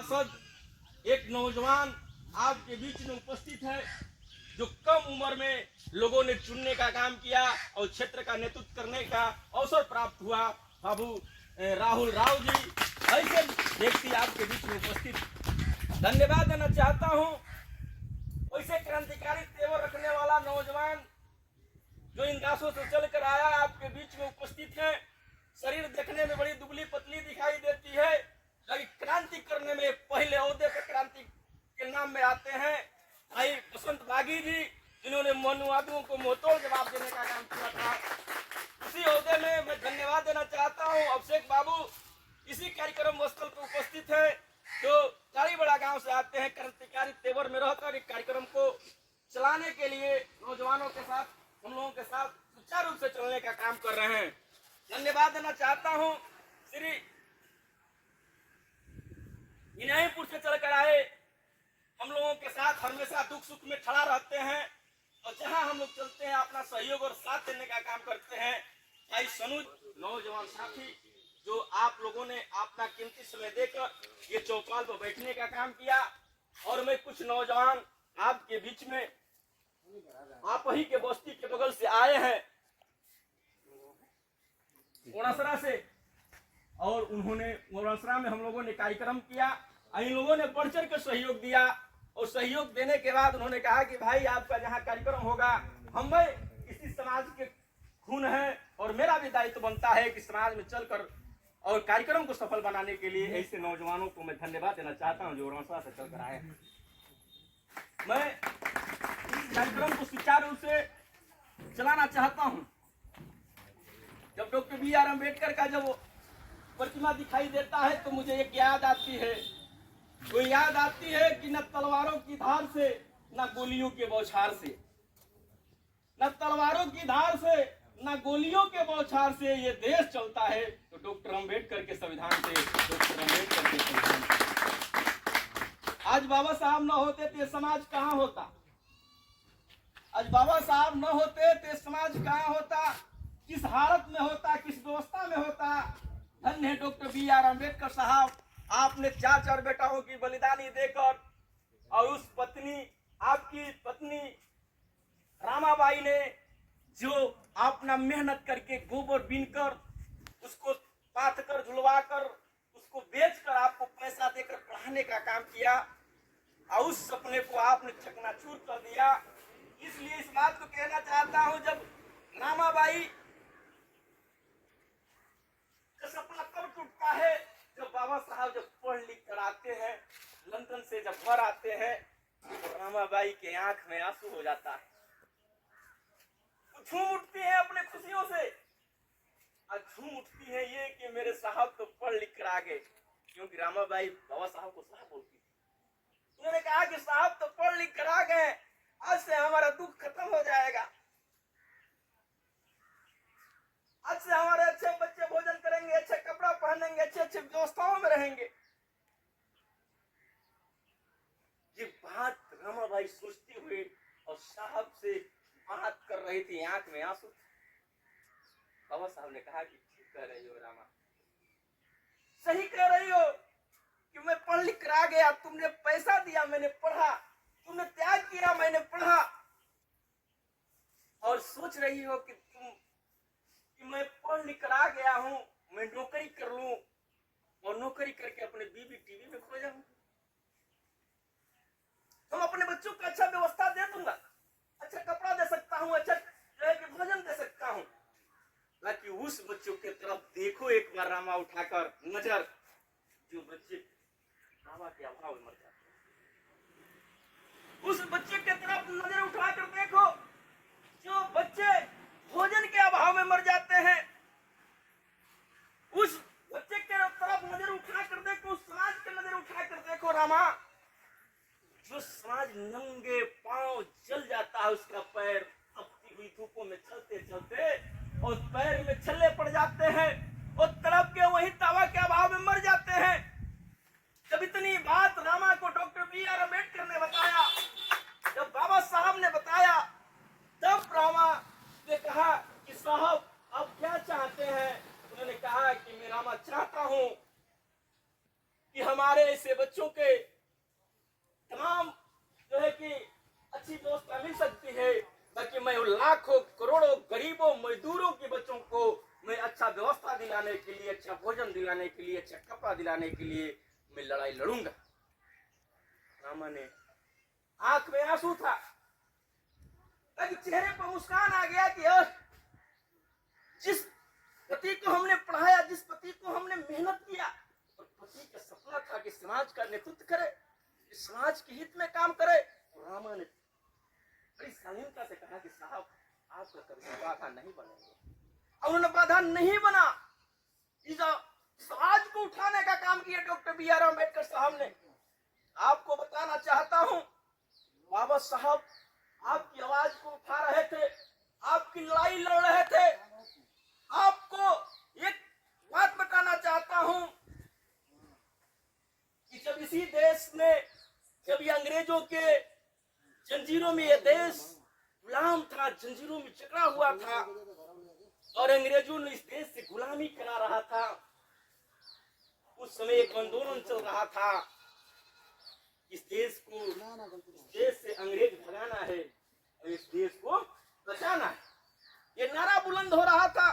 सांसद एक नौजवान आपके बीच में उपस्थित है जो कम उम्र में लोगों ने चुनने का काम किया और क्षेत्र का नेतृत्व करने का अवसर प्राप्त हुआ। बाबू राहुल राव जी ऐसे व्यक्ति आपके बीच में उपस्थित, धन्यवाद देना चाहता हूं। वैसे क्रांतिकारी तेवर रखने वाला नौजवान जो इन गाछों से चलकर आया आपके बीच में उपस्थित है। शरीर देखने में बड़ी दुबली पतली दिखाई देती है, लेकिन क्रांति करने में पहले ओहदे पे क्रांति के नाम में आते हैं भाई बसंत बागी जी, जिन्होंने मनुवादियों को मुंहतोड़ जवाब देने का काम किया था। उसी ओहदे में मैं धन्यवाद देना चाहता हूँ अभिषेक बाबू, इसी कार्यक्रम स्थल पर उपस्थित है, जो चारीबड़ा गांव से आते हैं। क्रांतिकारी तेवर में रहकर एक कार्यक्रम को चलाने के लिए नौजवानों के साथ, हम लोगों के साथ सुचारू रूप से चलने का काम कर रहे हैं। धन्यवाद देना चाहता हूँ श्री विनयपुर से चलकर आए, हम लोगों के साथ हमेशा दुख सुख में खड़ा रहते हैं और जहां हम लोग चलते हैं अपना सहयोग और साथ देने का काम करते हैं। भाई सनुज नौजवान साथी, जो आप लोगों ने अपना कीमती समय देकर ये चौपाल पर बैठने का काम किया, और मैं कुछ नौजवान आपके बीच में आप ही के बस्ती के बगल से आए हैं ओड़सरा से, और उन्होंने ओड़सरा में हम लोगों ने कार्यक्रम किया। इन लोगों ने बढ़ चढ़ कर सहयोग दिया, और सहयोग देने के बाद उन्होंने कहा कि भाई आपका जहाँ कार्यक्रम होगा, हम इसी समाज के खून है और मेरा भी दायित्व बनता है कि समाज में चलकर और कार्यक्रम को सफल बनाने के लिए ऐसे नौजवानों को मैं धन्यवाद देना चाहता हूँ जो ओड़सरा से चलकर आए हैं। मैं इस कार्यक्रम को सुचारू रूप से चलाना चाहता हूँ। जब डॉक्टर B.R. अम्बेडकर का जब प्रतिमा दिखाई देता है तो मुझे एक याद आती है, वो याद आती है कि न तलवारों की धार से, न गोलियों के बौछार से, न तलवारों की धार से, न गोलियों के बौछार से ये देश चलता है तो डॉक्टर अम्बेडकर के संविधान से, डॉक्टर अम्बेडकर के संविधान से। आज बाबा साहब न होते तो समाज कहाँ होता? आज बाबा साहब न होते तो समाज कहाँ होता? किस हालत में होता, किस व्यवस्था में होता? धन्य है डॉक्टर B.R. अम्बेडकर साहब, आपने 4 बेटाओं की बलिदानी देकर, और उस पत्नी, आपकी पत्नी रामाबाई ने जो अपना मेहनत करके गोबर बीनकर उसको पाथ कर झुलवा कर उसको बेचकर आपको पैसा देकर पढ़ाने का काम किया, और उस सपने को आपने चकनाचूर कर दिया। इसलिए इस बात को कहना चाहता हूं, जब रामाबाई का सपना कब टूटता है? जब बाबा साहब जब पढ़ लिख कर आते हैं, लंदन से जब घर आते हैं तो रामाबाई के आंख में आंसू हो जाता है, झूम उठती है अपने खुशियों से, और झूम उठती है ये कि मेरे साहब तो पढ़ लिख कर आ गए। क्योंकि रामाबाई बाबा साहब को साहब बोलती थी। उन्होंने कहा कि साहब तो पढ़ लिख कर आ गए, आज से हमारा दुख खत्म हो जाएगा, आज से हमारे अच्छे बच्चे भोजन करेंगे, अच्छे कपड़ा पहनेंगे, अच्छे अच्छे व्यवस्थाओं में रहेंगे। ये बात रामाबाई सोचती हुई और साहब से बात कर रही थी, आंख में आंसू। बाबा साहब ने कहा कि ठीक कह रही हो रामा, सही कह रही हो कि मैं पढ़ लिख कर आ गया, तुमने पैसा दिया मैंने पढ़ा, तुमने त्याग किया मैंने पढ़ा, और सोच रही हो कि मैं पढ़ लिख कर आ गया हूं, मैं नौकरी कर लूं और नौकरी करके अपने बीवी टीवी में खो जाऊं, हम अपने बच्चों को अच्छा व्यवस्था दे दूंगा, अच्छा कपड़ा दे सकता हूं, अच्छा भोजन दे सकता हूं। ताकि उस बच्चों के तरफ देखो एक बार रामा उठाकर नजर, जो बच्चे बाबा के अभाव में मर जाते हैं, उस बच्चे के तरफ नजर उठाकर देखो जो बच्चे भोजन के अभाव में मर जाते हैं, उस बच्चे के तरफ नजर उठाकर देखो, उस समाज के नजर उठाकर देखो रामा, जो समाज नंगे पांव जल जाता है, उसका पैर तपती हुई धूपों में चलते चलते और पैर में छल्ले पड़ जाते हैं और तड़प के वही तवा के अभाव में मर जाते हैं। जब इतनी बात रामा को डॉक्टर B.R. अम्बेडकर ने बताया, जब बाबा साहब ने बताया, तब रामा ने कहा कि साहब आप क्या चाहते हैं? उन्होंने कहा कि मैं रामा चाहता हूं कि हमारे ऐसे बच्चों के तमाम जो है कि अच्छी व्यवस्था मिल सकती है, ताकि मैं लाखों करोड़ों गरीबों मजदूरों के बच्चों को मैं अच्छा व्यवस्था दिलाने के लिए, अच्छा भोजन दिलाने के लिए, अच्छा कपड़ा दिलाने के लिए मैं लड़ाई लड़ूंगा। रामा ने आंख में आंसू था, ताकि चेहरे पर मुस्कान आ गया कि जिस पति को हमने पढ़ाया, जिस पति को हमने मेहनत किया, और पति का सपना था कि समाज का नेतृत्व करे, समाज के हित में काम करे, तो रामा ने बड़ी शालीनता से कहा कि साहब आपका कभी बाधा नहीं बनेगा। और उन्होंने बाधा नहीं बना, इस समाज को उठाने का काम किया डॉक्टर बी.आर. अम्बेडकर साहब ने। आपको बताना चाहता हूं, बाबा साहब आपकी आवाज को उठा रहे थे, आपकी लड़ाई लड़ रहे थे। आपको एक बात बताना चाहता हूं कि जब इसी देश में, जब ये अंग्रेजों के जंजीरों में ये देश गुलाम था, जंजीरों में जकड़ा हुआ था, और अंग्रेजों ने इस देश से गुलामी करा रहा था, उस समय एक आंदोलन चल रहा था, इस देश को, इस देश से अंग्रेज भगाना है और इस देश को बचाना है। ये नारा बुलंद हो रहा था।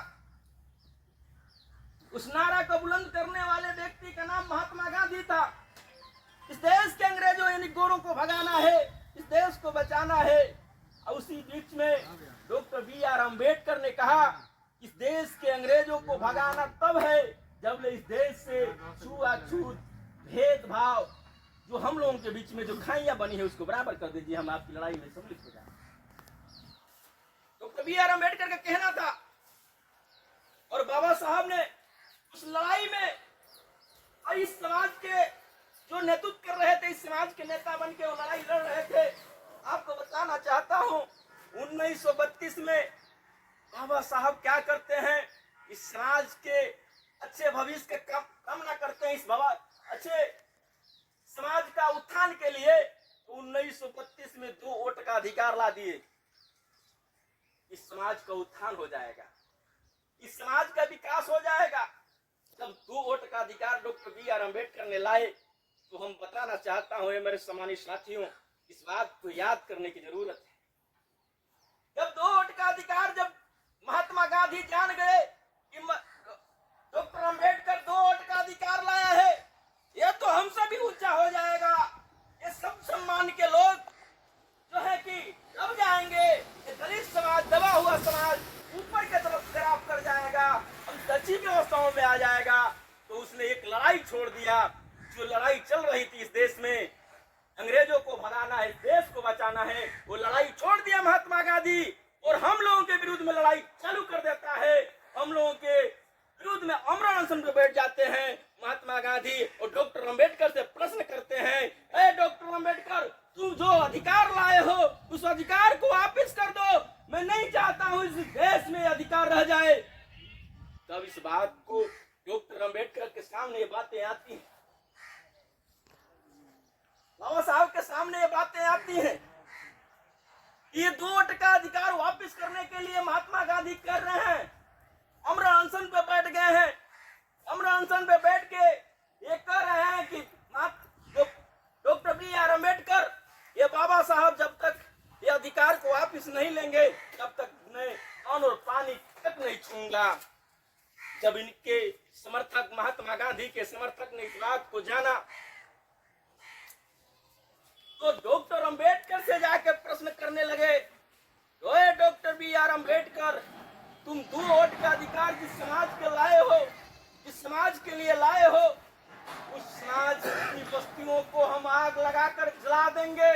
उस नारा को बुलंद करने वाले व्यक्ति का नाम महात्मा गांधी था। इस देश के अंग्रेजों यानी गोरों को भगाना है, इस देश को बचाना है। और उसी बीच में डॉक्टर बी.आर. अम्बेडकर ने कहा, इस देश के अंग्रेजों को भगाना तब है जब इस देश से छुआछूत, भेदभाव जो हम लोगों के बीच में जो खाइयां बनी है उसको बराबर कर दीजिए, हम आपकी लड़ाई में सम्मिलित हो जाए। Doctor B R. अम्बेडकर का कहना था, और बाबा साहब ने उस लड़ाई में इस समाज के जो नेतृत्व कर रहे थे, इस समाज के नेता बन के वो लड़ाई लड़ रहे थे। आपको बताना चाहता हूं, 1932 में बाबा साहब क्या करते हैं, इस समाज के अच्छे भविष्य का कामना करते हैं, इस अच्छे समाज का उत्थान के लिए 1932 में 2 वोट का अधिकार ला दिए। इस समाज का उत्थान हो जाएगा, इस समाज का विकास हो जाएगा। जब 2 वोट का अधिकार डॉक्टर बी.आर. अम्बेडकर ने लाए, तो हम बताना चाहता हूं मेरे सम्मानित साथियों, इस बात को याद करने की जरूरत है। जब 2 वोट का अधिकार, जब महात्मा गांधी जान गए कि डॉक्टर अम्बेडकर 2 वोट का अधिकार लाया है, यह तो हमसे भी ऊंचा हो जाएगा, ये सब सम्मान के लोग जो है कि दब जाएंगे, ये दलित समाज, दबा हुआ समाज ऊपर की तरफ खराब कर जाएगा, हम अच्छी व्यवस्थाओं में आ जाएगा। तो उसने एक लड़ाई छोड़ दिया, जो लड़ाई चल रही थी इस देश में, अंग्रेजों को भगाना है, देश को बचाना है, वो लड़ाई छोड़ दिया महात्मा गांधी, और हम लोगों के विरुद्ध में लड़ाई चालू कर देता है। हम लोगों के विरुद्ध में अमर अनशन पे बैठ जाते हैं महात्मा गांधी, और डॉक्टर अम्बेडकर से प्रश्न करते हैं, ए डॉक्टर अम्बेडकर, तुम जो अधिकार लाए हो उस अधिकार को वापस कर दो, मैं नहीं चाहता हूं इस देश में अधिकार रह जाए। तब इस बात को डॉक्टर अम्बेडकर के सामने ये बातें आती हैं, बाबा साहब के सामने ये बातें आती हैं। ये 2 वोट का अधिकार वापस करने के लिए महात्मा गांधी कर रहे हैं, अमर अनशन पे बैठ गए हैं। अमर अनशन पे बैठ के ये कह रहे हैं कि डॉक्टर बी.आर. अम्बेडकर, ये बाबा साहब जब तक ये अधिकार को वापस नहीं लेंगे तब तक मैं अन्न और पानी तक नहीं छूंगा। जब इनके समर्थक, महात्मा गांधी के समर्थक ने इस बात को जाना, तो डॉक्टर अम्बेडकर से जाकर प्रश्न करने लगे, डॉक्टर बी.आर. अम्बेडकर, तुम 2 वोट का अधिकार जिस समाज के लाए हो, जिस समाज के लिए लाए हो, उस समाज की बस्तियों को हम आग लगाकर जला देंगे,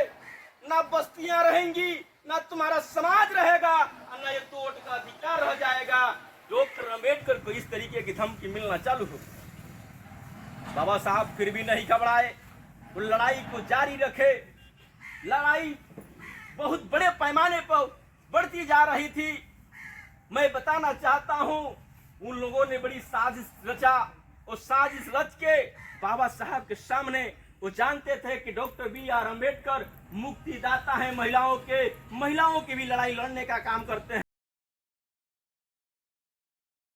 ना बस्तियां रहेंगी, ना तुम्हारा समाज रहेगा, और ना ये 2 वोट का अधिकार रह जाएगा। डॉक्टर अम्बेडकर को इस तरीके की धमकी मिलना चालू हो। बाबा साहब फिर भी नहीं घबराए, वो लड़ाई को जारी रखे। लड़ाई बहुत बड़े पैमाने पर बढ़ती जा रही थी। मैं बताना चाहता हूं, उन लोगों ने बड़ी साजिश रचा, और साजिश रच के बाबा साहब के सामने, वो जानते थे कि डॉक्टर बी.आर. अम्बेडकर मुक्तिदाता है, महिलाओं की भी लड़ाई लड़ने का काम करते हैं।